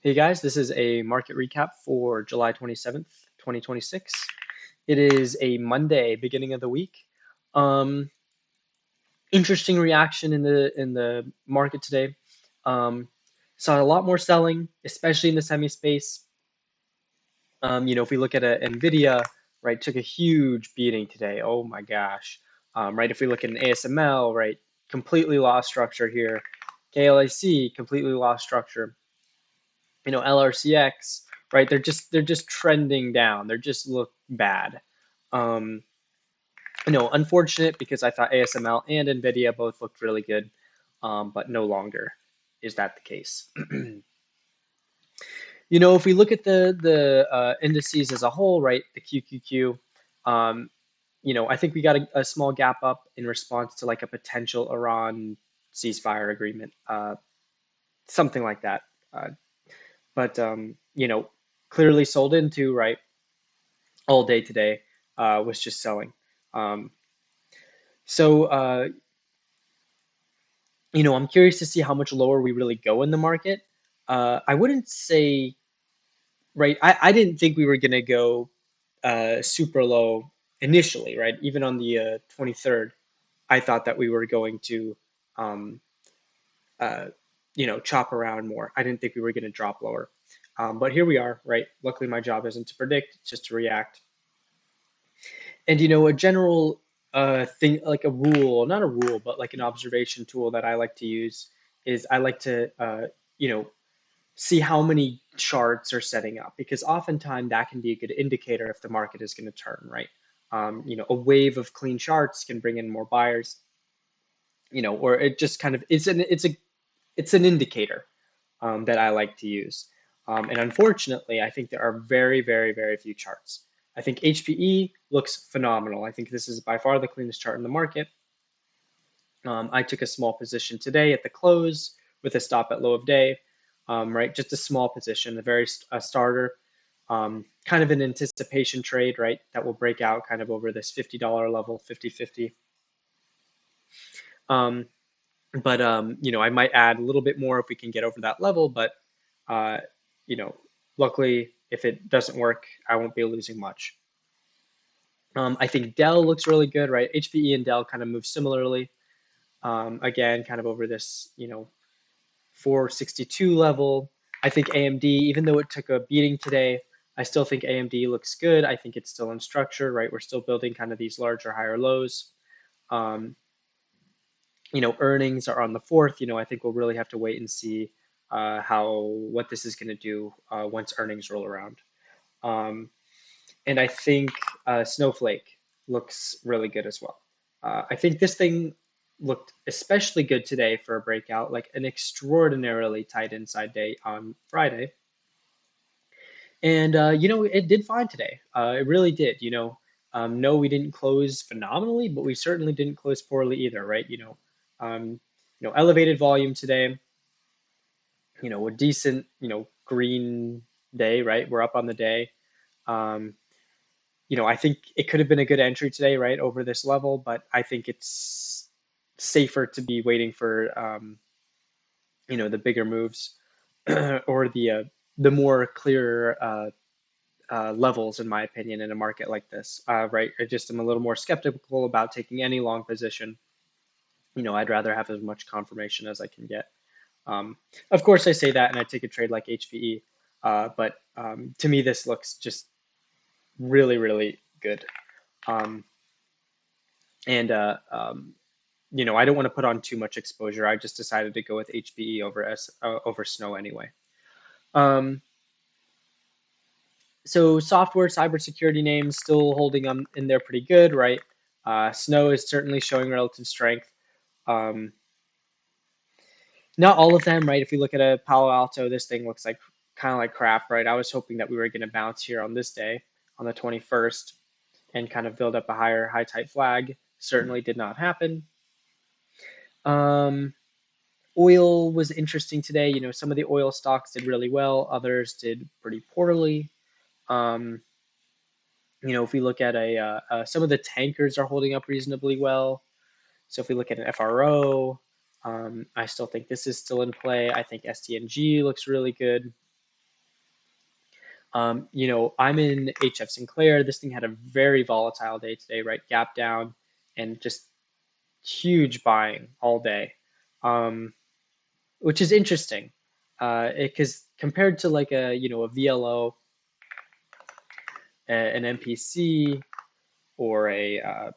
Hey guys, this is a market recap for July 27th, 2026. It is a Monday, beginning of the week. Um, Interesting reaction in the market today. Um, Saw a lot more selling, especially in the semi space. If we look at Nvidia, right, took a huge beating today. Oh my gosh. Right, if we look at an ASML, right, completely lost structure here. KLAC completely lost structure. LRCX, right? They're just trending down. They just look bad. Um, Unfortunate because I thought ASML and Nvidia both looked really good, but no longer is that the case. If we look at the indices as a whole, right, the QQQ, um, I think we got a small gap up in response to like a potential Iran ceasefire agreement, something like that. But clearly sold into, right, all day today, was just selling. Um, so I'm curious to see how much lower we really go in the market. I wouldn't say, right, I didn't think we were going to go super low initially, right? Even on the 23rd, I thought that we were going to, um, uh, chop around more. I didn't think we were going to drop lower. But here we are, right? Luckily, my job isn't to predict, it's just to react. And a general thing, like a rule, not a rule, but like an observation tool that I like to use is I like to you know see how many charts are setting up, because oftentimes that can be a good indicator if the market is going to turn, right? A wave of clean charts can bring in more buyers, or it just kind of it's an indicator that I like to use. And unfortunately, I think there are very, very, very few charts. I think HPE looks phenomenal. I think this is by far the cleanest chart in the market. I took a small position today at the close with a stop at low of day, right? Just a small position, a starter, kind of an anticipation trade, right? That will break out kind of over this $50 level, 50-50. Um, but I might add a little bit more if we can get over that level. But uh, you know, luckily, if it doesn't work, I won't be losing much. I think Dell looks really good, right? HPE and Dell kind of move similarly. Again, kind of over this, 462 level. I think AMD, even though it took a beating today, I still think AMD looks good. I think it's still in structure, right? We're still building kind of these larger, higher lows. Um, Earnings are on the 4th. I think we'll really have to wait and see what this is going to do once earnings roll around. Um, and I think Snowflake looks really good as well. I think this thing looked especially good today for a breakout, like an extraordinarily tight inside day on Friday. And it did fine today. It really did. No, we didn't close phenomenally, but we certainly didn't close poorly either, right? Elevated volume today. A decent, green day, right? We're up on the day. Um, I think it could have been a good entry today, right, over this level, but I think it's safer to be waiting for the bigger moves or the more clear levels, in my opinion, in a market like this, right? I just am a little more skeptical about taking any long position. I'd rather have as much confirmation as I can get. Um, of course, I say that and I take a trade like HPE, but to me, this looks just really, really good. Um, and I don't want to put on too much exposure. I just decided to go with HPE over Snow anyway. Um, so software, cybersecurity names still holding them in there pretty good, right? Snow is certainly showing relative strength. Um, Not all of them, right? If we look at a Palo Alto, this thing looks like kind of like crap, right? I was hoping that we were going to bounce here on this day, on the 21st, and kind of build up a higher high type flag. Certainly did not happen. Um, Oil was interesting today. Some of the oil stocks did really well, others did pretty poorly. Um, if we look at some of the tankers are holding up reasonably well. So if we look at an FRO, I still think this is still in play. I think STNG looks really good. I'm in HF Sinclair. This thing had a very volatile day today, right? Gap down and just huge buying all day, um, which is interesting. Because compared to like a VLO, an MPC, or a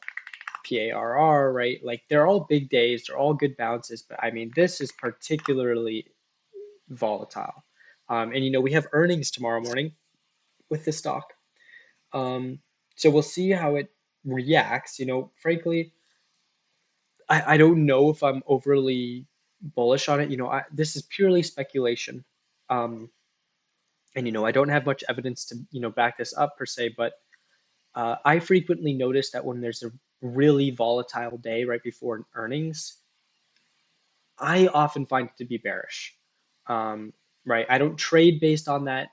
PARR, right? Like they're all big days, they're all good bounces, but I mean, this is particularly volatile. And we have earnings tomorrow morning with this stock. Um, so we'll see how it reacts. Frankly, I don't know if I'm overly bullish on it. This is purely speculation. Um, and I don't have much evidence to back this up per se, but I frequently notice that when there's a really volatile day right before an earnings, I often find it to be bearish. Um, right? I don't trade based on that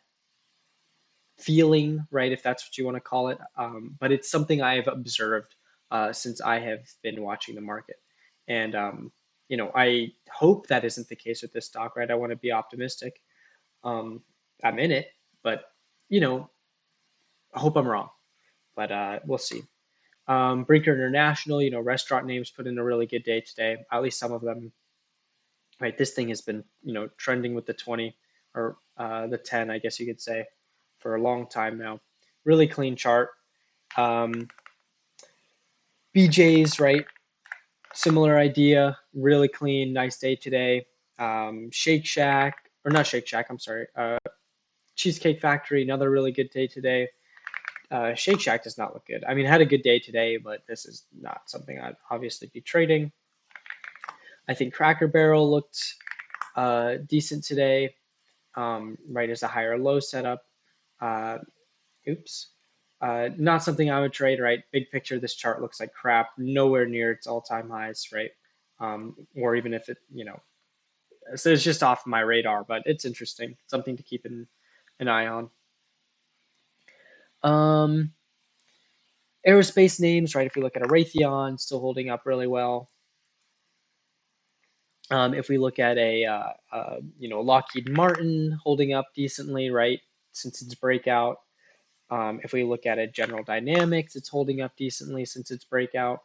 feeling, right? If that's what you want to call it. But it's something I have observed since I have been watching the market. And, I hope that isn't the case with this stock, right? I want to be optimistic. Um, I'm in it, but, you know, I hope I'm wrong. But we'll see. Brinker International, restaurant names put in a really good day today, at least some of them. Right, this thing has been trending with the 20 or the 10, I guess you could say, for a long time now. Really clean chart. Um, BJ's, right, similar idea, really clean, nice day today. Shake Shack, or not Shake Shack, I'm sorry, Cheesecake Factory, another really good day today. Shake Shack does not look good. I mean, had a good day today, but this is not something I'd obviously be trading. I think Cracker Barrel looked decent today. Right as a higher low setup. Uh, oops. Not something I would trade, right? Big picture, this chart looks like crap, nowhere near its all-time highs, right? Or even if so it's just off my radar, but it's interesting, something to keep an eye on. Um, Aerospace names, right? If we look at a Raytheon, still holding up really well. If we look at Lockheed Martin, holding up decently, right? Since its breakout. If we look at it, General Dynamics, it's holding up decently since its breakout.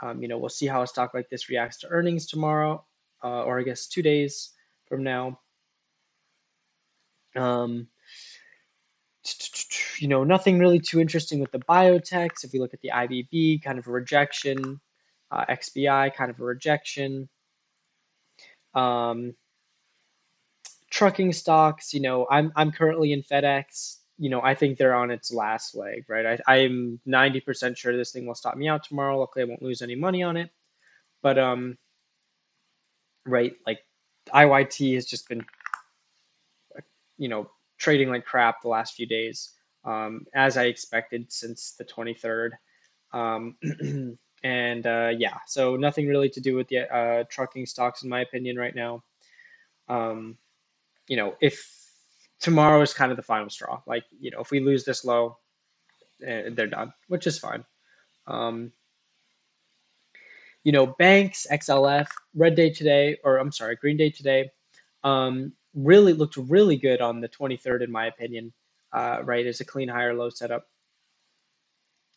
We'll see how a stock like this reacts to earnings tomorrow, or I guess 2 days from now. Um, Nothing really too interesting with the biotechs. If we look at the IBB, kind of a rejection. XBI, kind of a rejection. Um, Trucking stocks, I'm currently in FedEx. I think they're on its last leg, right? I'm 90% sure this thing will stop me out tomorrow. Luckily, I won't lose any money on it. But right, like IYT has just been, you know, trading like crap the last few days, as I expected since the 23rd. Um, and yeah, so nothing really to do with the trucking stocks in my opinion right now. Um, if tomorrow is kind of the final straw, like, if we lose this low, they're done, which is fine. Um, Banks, XLF, red day today, or I'm sorry, green day today, really looked really good on the 23rd, in my opinion, right? It's a clean higher low setup,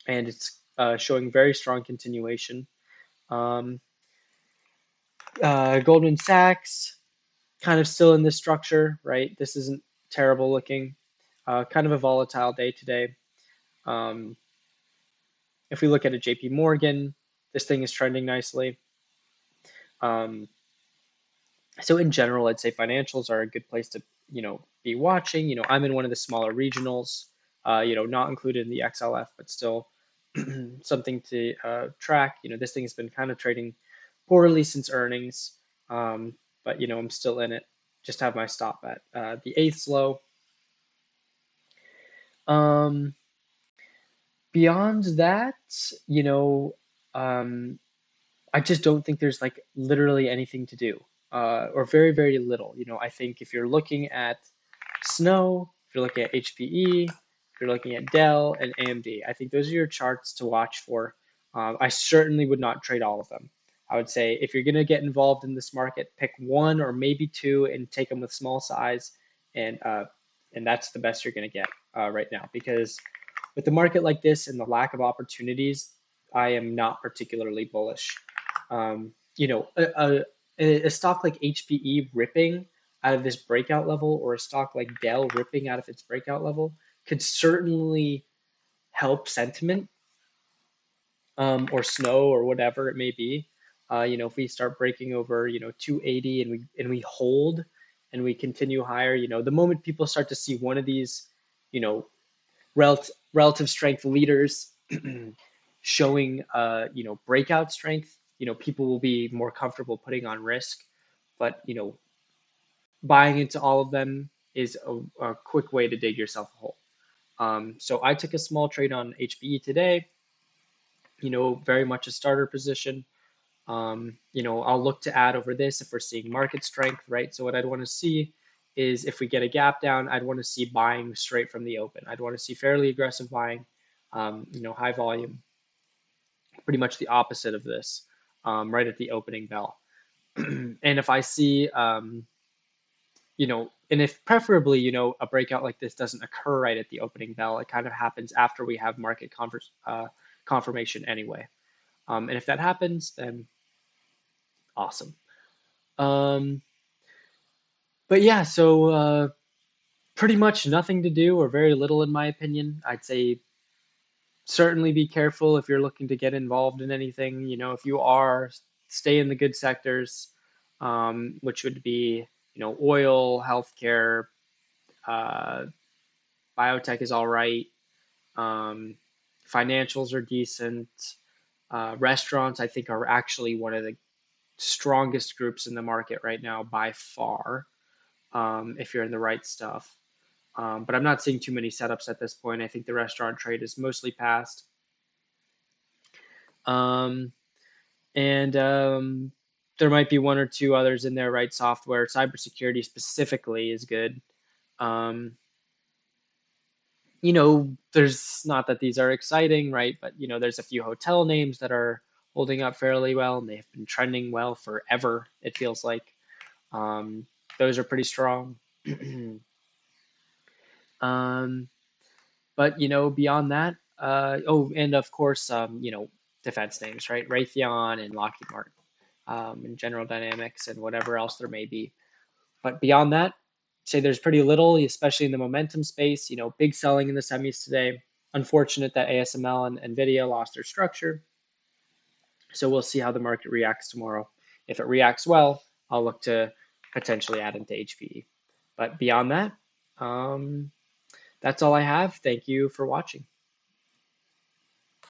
and it's showing very strong continuation. Um, Goldman Sachs, kind of still in this structure, right? This isn't terrible looking. Kind of a volatile day today. Um, if we look at a JP Morgan, this thing is trending nicely. Um, so in general, I'd say financials are a good place to, be watching. I'm in one of the smaller regionals, not included in the XLF, but still something to track. This thing has been kind of trading poorly since earnings, but I'm still in it. Just have my stop at the eighth low. Um, Beyond that, um, I just don't think there's like literally anything to do, or very, very little. I think if you're looking at Snow, if you're looking at HPE, if you're looking at Dell and AMD, I think those are your charts to watch for. I certainly would not trade all of them. I would say if you're going to get involved in this market, pick one or maybe two and take them with small size, and that's the best you're going to get. right now, because with the market like this and the lack of opportunities, I am not particularly bullish. A stock like HPE ripping out of this breakout level, or a stock like Dell ripping out of its breakout level, could certainly help sentiment, or snow, or whatever it may be. If we start breaking over, 280, and we hold and we continue higher, the moment people start to see one of these, you know, relative strength leaders showing, breakout strength, people will be more comfortable putting on risk. But, buying into all of them is a quick way to dig yourself a hole. So I took a small trade on HPE today, very much a starter position. I'll look to add over this if we're seeing market strength, right? So what I'd want to see is, if we get a gap down, I'd want to see buying straight from the open. I'd want to see fairly aggressive buying, high volume, pretty much the opposite of this, right at the opening bell. And if I see, and if preferably, a breakout like this doesn't occur right at the opening bell, it kind of happens after we have market confirmation anyway. And if that happens, then awesome. Um, but yeah, so pretty much nothing to do, or very little in my opinion. I'd say certainly be careful if you're looking to get involved in anything. If you are, stay in the good sectors, which would be, oil, healthcare, uh, biotech is all right. Um, Financials are decent. Restaurants, I think, are actually one of the strongest groups in the market right now by far, if you're in the right stuff. But I'm not seeing too many setups at this point. I think the restaurant trade is mostly passed. Um, and there might be one or two others in there, right? Software, cybersecurity specifically is good. Um, there's not that these are exciting, right? But there's a few hotel names that are holding up fairly well, and they've been trending well forever, it feels like. Those are pretty strong. um, but beyond that, and of course, defense names, right? Raytheon and Lockheed Martin, and General Dynamics, and whatever else there may be. But beyond that, say there's pretty little, especially in the momentum space. Big selling in the semis today. Unfortunate that ASML and Nvidia lost their structure. So we'll see how the market reacts tomorrow. If it reacts well, I'll look to potentially add into HPE. But beyond that, that's all I have. Thank you for watching.